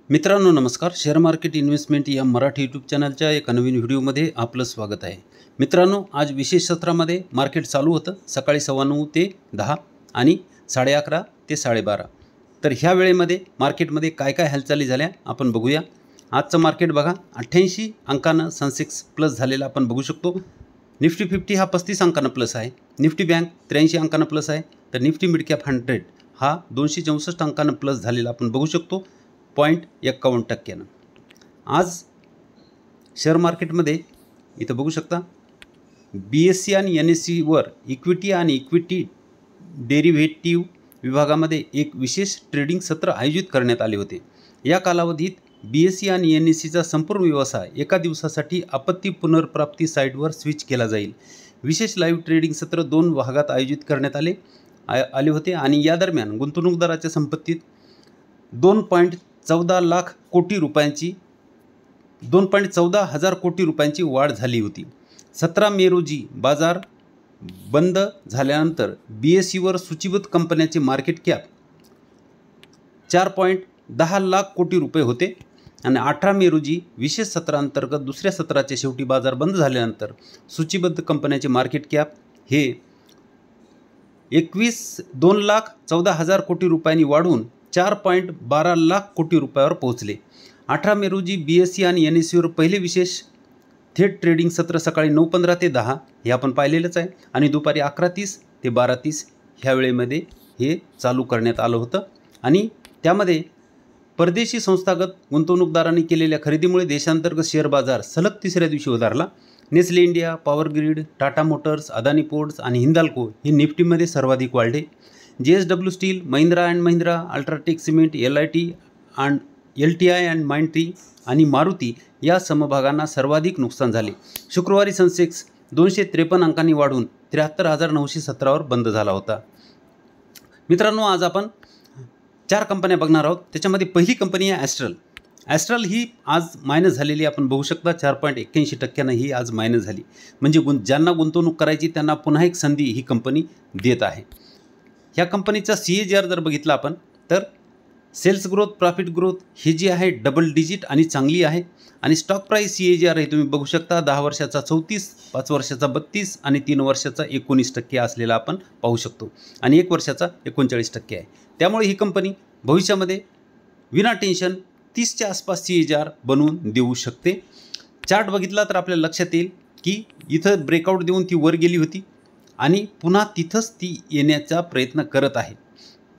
मित्रांनो नमस्कार. Share market investment या मराठी यूट्यूब चॅनलच्या एका नवीन व्हिडिओमध्ये आपलं स्वागत आहे. मित्रांनो, आज विशेष सत्रामध्ये मार्केट चालू होतं सकाळी 9:15 ते 10 आणि 11:30 ते 12:30. तर ह्या वेळेमध्ये मार्केटमध्ये काय काय हालचाली झाल्या आपण बघूया. आजचं मार्केट बघा 88 अंकानं सेन्सेक्स प्लस झालेला आपण बघू शकतो. निफ्टी 50 हा 35 अंकानं प्लस आहे. निफ्टी बँक 83 अंकानं प्लस आहे. तर निफ्टी मिड कॅप 100 हा 264 अंकानं प्लस झालेला आपण बघू शकतो 0.51%. आज शेअर मार्केटमध्ये इथं बघू शकता BSE आणि NSEवर इक्विटी आणि इक्विटी डेरिव्हेटिव्ह विभागामध्ये एक विशेष ट्रेडिंग सत्र आयोजित करण्यात आले होते. या कालावधीत BSE आणि NSEचा संपूर्ण व्यवसाय एका दिवसासाठी आपत्ती पुनर्प्राप्ती साईटवर स्विच केला जाईल. विशेष लाईव्ह ट्रेडिंग सत्र 2 भागात आयोजित करण्यात आले होते आणि या दरम्यान गुंतवणूकदाराच्या संपत्तीत 2.14 लाख कोटी रुपयांची 2.14 हजार कोटी रुपयांची वाढ झाली होती. 17 मे रोजी बाजार बंद झाल्यानंतर BSEवर सूचीबद्ध कंपन्यांचे मार्केट कॅप 4.10 लाख कोटी रुपये होते आणि 18 मे रोजी विशेष सत्रांतर्गत दुसऱ्या सत्राच्या शेवटी बाजार बंद झाल्यानंतर सूचीबद्ध कंपन्यांचे मार्केट कॅप हे 2,14,000 कोटी रुपयांनी वाढून 4.12 लाख कोटी रुपयावर पोहोचले. 18 मे रोजी BSE आणि NSEवर पहिले विशेष थेट ट्रेडिंग सत्र सकाळी 9:15 ते 10 हे आपण पाहिलेलंच आहे आणि दुपारी 11:30 ते 12:30 ह्या वेळेमध्ये हे चालू करण्यात आलं होतं आणि त्यामध्ये परदेशी संस्थागत गुंतवणूकदारांनी केलेल्या खरेदीमुळे देशांतर्गत शेअर बाजार सलग तिसऱ्या दिवशी वधारला. Nestle India, power grid, Tata Motors, Adani ports आणि हिंदाल्को हे निफ्टीमध्ये सर्वाधिक वाढले. JSW steel, Mahindra and Mahindra, UltraTech cement, LTI and Mindtree आणि मारुती या समभागांना सर्वाधिक नुकसान झाले. शुक्रवारी सेन्सेक्स 253 अंकांनी वाढून 73,917 वर बंद झाला होता. मित्रांनो, आज आपण 4 कंपन्या बघणार आहोत. त्याच्यामध्ये पहिली कंपनी आहे ॲस्ट्रल ही आज मायनस झालेली आपण बघू शकता. 4.81% ही आज मायनस झाली. म्हणजे ज्यांना गुंतवणूक करायची त्यांना पुन्हा एक संधी ही कंपनी देत आहे. ह्या कंपनीचा CAGR जर बघितला आपण तर सेल्स ग्रोथ, प्रॉफिट ग्रोथ ही जी आहे डबल डिजिट आणि चांगली आहे आणि स्टॉक प्राईस CAGR हे तुम्ही बघू शकता 10 वर्षाचा 34, 5 वर्षाचा 32 आणि 3 वर्षाचा 19% असलेला आपण पाहू शकतो आणि 1 वर्षाचा 39% आहे. त्यामुळे ही कंपनी भविष्यामध्ये विना टेन्शन 30च्या आसपास CAGR बनवून देऊ शकते. चार्ट बघितला तर आपल्याला लक्षात येईल की इथं ब्रेकआउट देऊन ती वर गेली होती आणि पुन्हा तिथंच ती येण्याचा प्रयत्न करत आहे.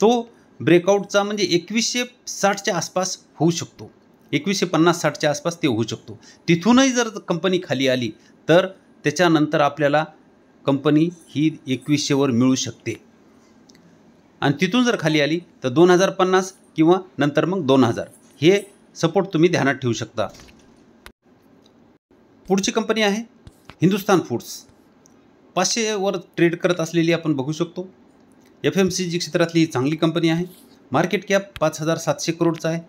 तो ब्रेकआउटचा म्हणजे 2160च्या आसपास होऊ शकतो. 2150-60च्या आसपास ते होऊ शकतो. तिथूनही जर कंपनी खाली आली तर त्याच्यानंतर आपल्याला कंपनी ही 2100 वर मिळू शकते आणि तिथून जर खाली आली तर 2050 किंवा नंतर मग 2000 हे सपोर्ट तुम्ही ध्यानात ठेवू शकता. पुढची कंपनी आहे हिंदुस्तान फूड्स. 500 वर ट्रेड करत असलेली आपण बघू शकतो. FMCG क्षेत्रातली चांगली कंपनी आहे. मार्केट कॅप 5,700 करोडचा आहे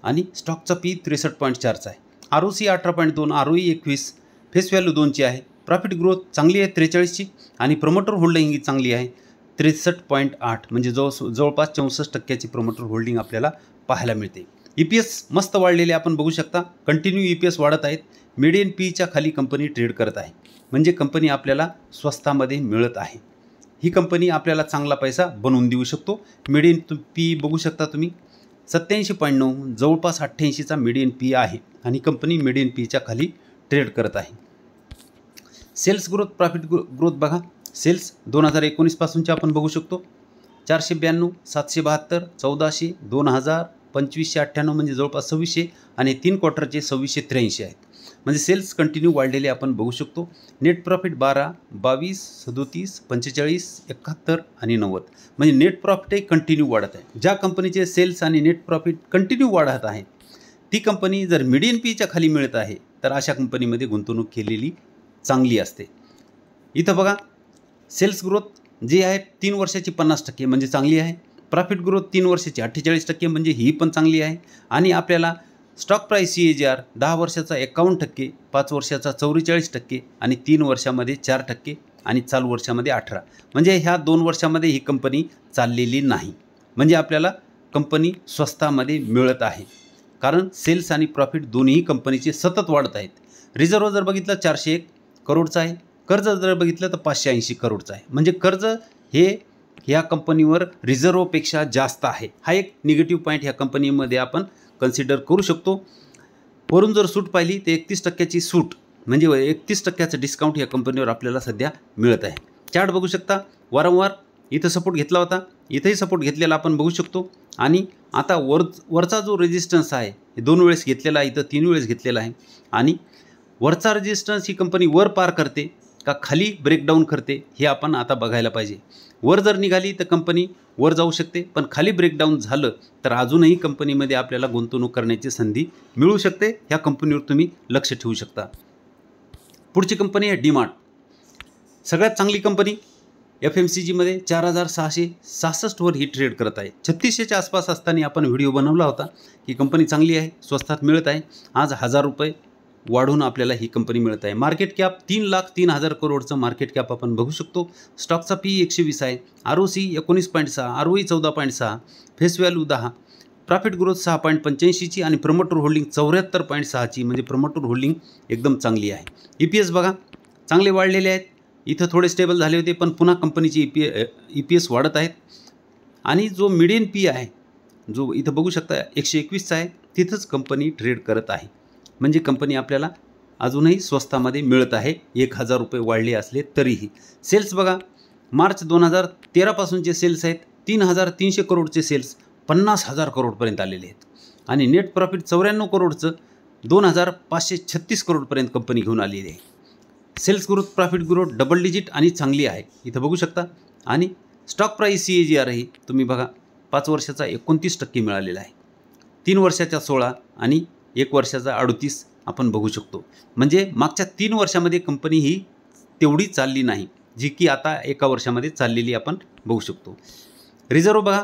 आणि स्टॉकचा P 63.4चा आहे. ROC 18.2, ROE 21, फेस व्हॅल्यू 2ची आहे. प्रॉफिट ग्रोथ चांगली आहे 43ची आणि प्रमोटर होल्डिंग ही चांगली आहे 63.8 म्हणजे जवळपास 64% प्रमोटर होल्डिंग आपल्याला पाहायला मिळते. EPS मस्त वाढलेले आपण बघू शकता. कंटिन्यू EPS वाढत आहेत. मीडियन Pच्या खाली कंपनी ट्रेड करत आहे म्हणजे कंपनी आपल्याला स्वस्तामध्ये मिळत आहे. ही कंपनी आपल्याला चांगला पैसा बनवून देऊ शकतो. मीडियन P बघू शकता तुम्ही 87.9 जवळपास 88चा मीडियन P आहे आणि कंपनी मीडियन Pच्या खाली ट्रेड करत आहे. सेल्स ग्रोथ, प्रॉफिट ग्रोथ बघा. सेल्स 2019 पासूनचे आपण बघू शकतो 492, 772, 1400, 2000, 2598 म्हणजे जवळपास 2600 आणि 3 क्वार्टरचे 2683 आहेत. म्हणजे सेल्स कंटिन्यू वाढलेले आपण बघू शकतो. नेट प्रॉफिट 12, 22, 37, 45, 71 आणि 90 म्हणजे नेट प्रॉफिटही कंटिन्यू वाढत आहे. ज्या कंपनीचे सेल्स आणि नेट प्रॉफिट कंटिन्यू वाढत आहे ती कंपनी जर मीडियन Pच्या खाली मिळत आहे तर अशा कंपनीमध्ये गुंतवणूक केलेली चांगली असते. इथं बघा सेल्स ग्रोथ जी आहे 3 वर्षाची 50% म्हणजे चांगली आहे. प्रॉफिट ग्रोथ 3 वर्षाची 48% म्हणजे ही पण चांगली आहे आणि आपल्याला स्टॉक प्राईस CAGR 10 वर्षाचा 51%, 5 वर्षाचा 44% आणि 3 वर्षामध्ये 4% आणि चालू वर्षामध्ये 18 म्हणजे ह्या 2 वर्षामध्ये ही कंपनी चाललेली नाही. म्हणजे आपल्याला कंपनी स्वस्तामध्ये मिळत आहे. कारण सेल्स आणि प्रॉफिट दोन्ही कंपनीचे सतत वाढत आहेत. रिझर्व्ह जर बघितलं 401 करोडचा आहे. कर्ज जर बघितलं तर 580 करोडचं आहे. म्हणजे कर्ज हे ह्या कंपनीवर रिझर्व्हपेक्षा जास्त आहे. हा एक निगेटिव्ह पॉईंट ह्या कंपनीमध्ये आपण कन्सिडर करू शकतो. वरून जर सूट पाहिली तर 31% सूट म्हणजे 31% डिस्काउंट या कंपनीवर आपल्याला सध्या मिळत आहे. चार्ट बघू शकता. वारंवार इथं सपोर्ट घेतला होता, इथंही सपोर्ट घेतलेला आपण बघू शकतो. आणि आता वरचा जो रेजिस्टन्स आहे हे 2 वेळेस घेतलेला आहे, इथं 3 वेळेस घेतलेला आहे. आणि वरचा रेजिस्टन्स ही कंपनी वर पार करते का खाली ब्रेकडाऊन करते हे आपण आता बघायला पाहिजे. वर जर निघाली तर कंपनी वर जाऊ शकते, पण खाली ब्रेकडाऊन झालं तर अजूनही कंपनीमध्ये आपल्याला गुंतवणूक करण्याची संधी मिळू शकते. ह्या कंपनीवर तुम्ही लक्ष ठेवू शकता. पुढची कंपनी आहे डीमार्ट. सगळ्यात चांगली कंपनी FMCGमध्ये 4666 वर ही ट्रेड करत आहे. 3600च्या आसपास असताना आपण व्हिडिओ बनवला होता की कंपनी चांगली आहे, स्वस्तात मिळत आहे. आज 1000 रुपये वाढून आपल्याला ही कंपनी मिळत आहे. मार्केट कॅप 3,03,000 करोडचं मार्केट कॅप आपण बघू शकतो. स्टॉकचा PE 120 आहे. ROC 19.6, ROE 14.6, face value 10, profit growth 6.85ची आणि प्रमोटर होल्डिंग 74.6ची म्हणजे प्रमोटर होल्डिंग एकदम चांगली आहे. EPS बघा चांगले वाढलेले आहेत. इथं थोडे स्टेबल झाले होते, पण पुन्हा कंपनीची EPS वाढत आहेत. आणि जो मिडियन पी आहे जो इथं बघू शकता 121चा आहे, तिथंच कंपनी ट्रेड करत आहे. म्हणजे कंपनी आपल्याला अजूनही स्वस्तामध्ये मिळत आहे. 1000 रुपये वाढले असले तरीही. सेल्स बघा मार्च 2013 पासूनचे सेल्स आहेत 3300 करोडचे सेल्स 50,000 करोडपर्यंत आलेले आहेत. आणि नेट प्रॉफिट 94 करोडचं 2536 करोडपर्यंत कंपनी घेऊन आलेली आहे. Sales growth profit growth double digit आणि चांगली आहे इथं बघू शकता. आणि स्टॉक प्राईस CAGR ही तुम्ही बघा 5 वर्षाचा 29% मिळालेला आहे. 3 वर्षाचा 16 आणि 1 वर्षाचा 38 आपण बघू शकतो. म्हणजे मागच्या 3 वर्षामध्ये कंपनी ही तेवढी चालली नाही जी की आता 1 वर्षामध्ये चाललेली आपण बघू शकतो. रिझर्व्ह बघा.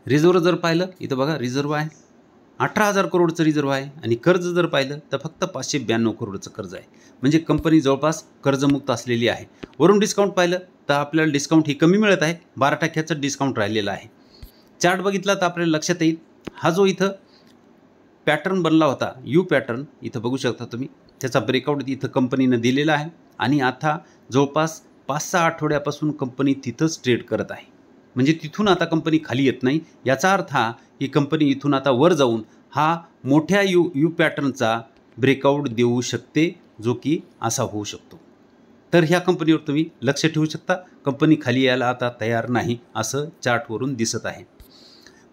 रिझर्व्ह जर पाहिलं इथं बघा रिझर्व्ह आहे 18,000 करोडचं रिझर्व्ह आहे. आणि कर्ज जर पाहिलं तर फक्त 592 करोडचं कर्ज आहे. म्हणजे कंपनी जवळपास कर्जमुक्त असलेली आहे. वरून डिस्काउंट पाहिलं तर आपल्याला डिस्काउंट ही कमी मिळत आहे. 12% डिस्काउंट राहिलेला आहे. चार्ट बघितला तर आपल्याला लक्षात येईल हा जो इथं पॅटर्न बनला होता यू पॅटर्न इथं बघू शकता तुम्ही. त्याचा ब्रेकआउट इथं कंपनीनं दिलेला आहे. आणि आता जवळपास 5-6 आठवड्यापासून कंपनी तिथंच ट्रेड करत आहे. म्हणजे तिथून आता कंपनी खाली येत नाही. याचा अर्थ हा की कंपनी इथून आता वर जाऊन हा मोठ्या यू पॅटर्नचा ब्रेकआउट देऊ शकते, जो की असा होऊ शकतो. तर ह्या कंपनीवर तुम्ही लक्ष ठेवू शकता. कंपनी खाली यायला आता तयार नाही असं चार्टवरून दिसत आहे.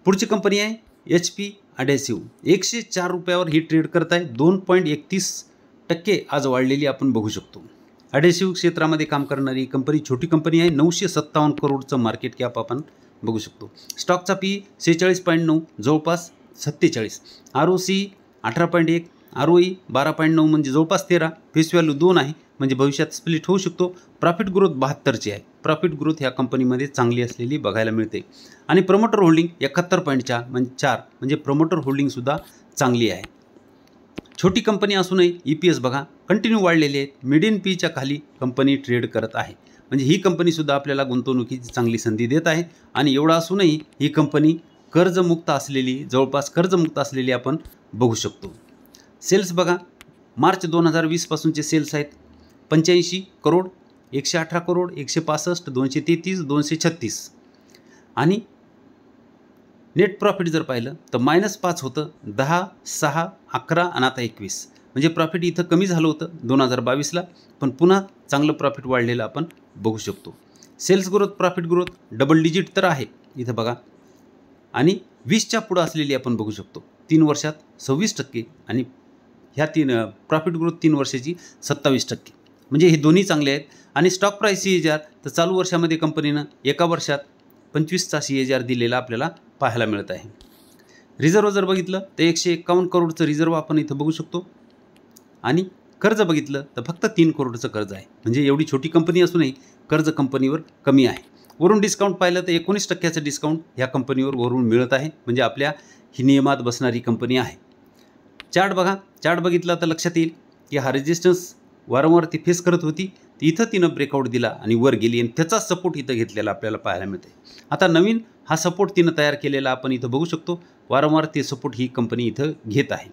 पुढची कंपनी आहे HP अडेसिव्ह. 104 रुपयावर ही ट्रेड करत आहे. 2.31% आज वाढलेली आपण बघू शकतो. अडेसिव्ह क्षेत्रामध्ये काम करणारी कंपनी छोटी कंपनी आहे. 957 करोडचं मार्केट कॅप आपण बघू शकतो. स्टॉकचा PE 46.9 जवळपास 47, ROC 18.1, ROE 12.9 म्हणजे जवळपास 13, फेस व्हॅल्यू 2 आहे म्हणजे भविष्यात स्प्लिट होऊ शकतो. प्रॉफिट ग्रोथ 72ची आहे. प्रॉफिट ग्रोथ ह्या कंपनीमध्ये चांगली असलेली बघायला मिळते. आणि प्रमोटर होल्डिंग 71.4 म्हणजे प्रमोटर होल्डिंगसुद्धा चांगली आहे. छोटी कंपनी असूनही EPS बघा कंटिन्यू वाढलेले आहेत. मिडियन पीच्या खाली कंपनी ट्रेड करत आहे. म्हणजे ही कंपनीसुद्धा आपल्याला गुंतवणुकीची चांगली संधी देत आहे. आणि एवढं असूनही ही कंपनी कर्जमुक्त असलेली जवळपास कर्जमुक्त असलेली आपण बघू शकतो. सेल्स बघा मार्च 2020 पासूनचे सेल्स आहेत 85 करोड, 118 करोड, 165, 233, 236. आणि नेट प्रॉफिट जर पाहिलं तर -5 होतं 10, 6, 11 आणि आता 21. म्हणजे प्रॉफिट इथं कमी झालं होतं 2022ला, पण पुन्हा चांगलं प्रॉफिट वाढलेलं आपण बघू शकतो. Sales growth profit growth double digit तर आहे इथं बघा. आणि 20च्या पुढं असलेली आपण बघू शकतो. 3 वर्षात 26% आणि ह्या प्रॉफिट ग्रोथ 3 वर्षाची 27%. म्हणजे हे दोन्ही चांगले आहेत. आणि स्टॉक प्राईस CAGR तर चालू वर्षामध्ये कंपनीनं 1 वर्षात 25चा CAGR दिलेला आपल्याला पाहायला मिळत आहे. रिझर्व्ह जर बघितलं तर 151 करोडचं रिझर्व्ह आपण इथं बघू शकतो. आणि कर्ज बघितलं तर फक्त 3 करोडचं कर्ज आहे. म्हणजे एवढी छोटी कंपनी असूनही कर्ज कंपनीवर कमी आहे. वरून डिस्काउंट पाहिलं तर 19%चं डिस्काउंट ह्या कंपनीवर वरून मिळत आहे. म्हणजे आपल्या ही नियमात बसणारी कंपनी आहे. चार्ट बघा. चार्ट बघितला तर लक्षात येईल की हा रेजिस्टन्स वारंवार ती फेस करत होती. इथं तिनं ब्रेकआउट दिला आणि वर गेली आणि त्याचा सपोर्ट इथं घेतलेला आपल्याला पाहायला मिळते. आता नवीन हा सपोर्ट तिनं तयार केलेला आपण इथं बघू शकतो. वारंवार ते सपोर्ट ही कंपनी इथं घेत आहे.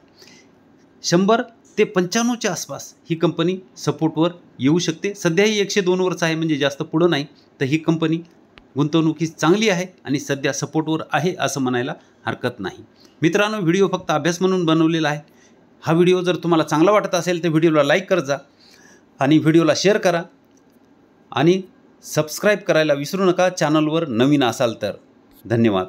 100 ते 95च्या आसपास ही कंपनी सपोर्टवर येऊ शकते. सध्याही 102वरच आहे, म्हणजे जास्त पुढं नाही. तर ही कंपनी गुंतवणुकीस चांगली आहे आणि सध्या सपोर्टवर आहे असं म्हणायला हरकत नाही. मित्रांनो, व्हिडिओ फक्त अभ्यास म्हणून बनवलेला आहे. हा व्हिडिओ जर तुम्हाला चांगला वाटत असेल तर व्हिडिओला लाईक करत जा आणि व्हिडिओला शेअर करा आणि सबस्क्राईब करायला विसरू नका चॅनलवर नवीन असाल तर. धन्यवाद.